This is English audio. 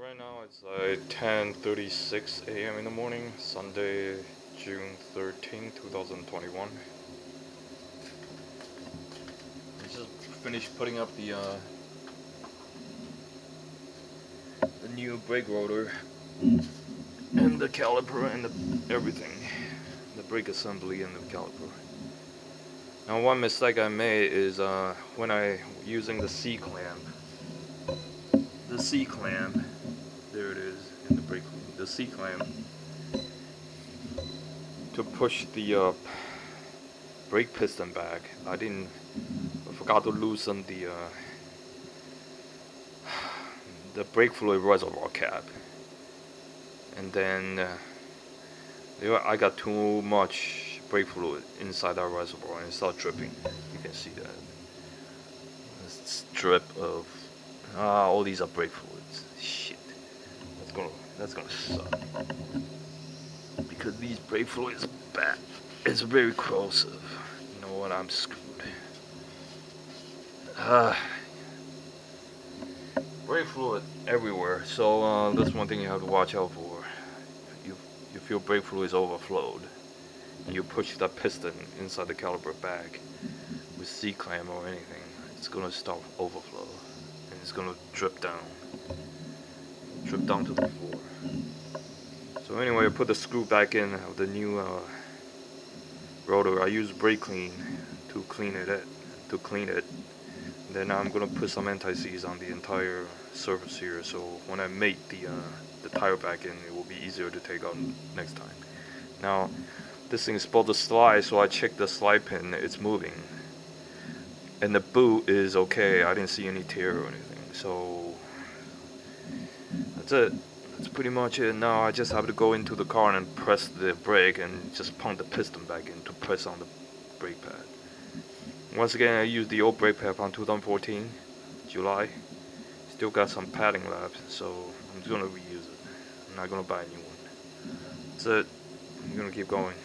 right now it's like 10:36 a.m. in the morning, Sunday, June 13th, 2021. I just finished putting up the new brake rotor and the caliper and everything, the brake assembly and the caliper. Now, one mistake I made is when I using the C clamp. The C clamp, there it is in the brake. The C clamp to push the brake piston back. I forgot to loosen the brake fluid reservoir cap, and then I got too much brake fluid inside that reservoir and it started dripping. You can see that. This drip of all these are brake fluids. Shit, that's gonna suck because these brake fluids are bad. It's very corrosive. You know what? I'm screwed. Brake fluid everywhere, so that's one thing you have to watch out for. If your brake fluid is overflowed and you push that piston inside the caliper bag with C-clamp or anything, it's gonna start overflow and it's gonna drip down to the floor. So anyway, I put the screw back in of the new rotor. I use brake clean to clean it. Then I'm gonna put some anti-seize on the entire surface here, so when I mate the tire back in, it will be easier to take out next time. Now, this thing is supposed to slide, so I checked the slide pin. It's moving, and the boot is okay. I didn't see any tear or anything. So that's it. That's pretty much it. Now I just have to go into the car and press the brake and just pump the piston back in to press on the brake pad. Once again, I used the old brake pad from 2014, July. Still got some padding left, so I'm just gonna reuse it. I'm not gonna buy a new one. That's it. I'm gonna keep going.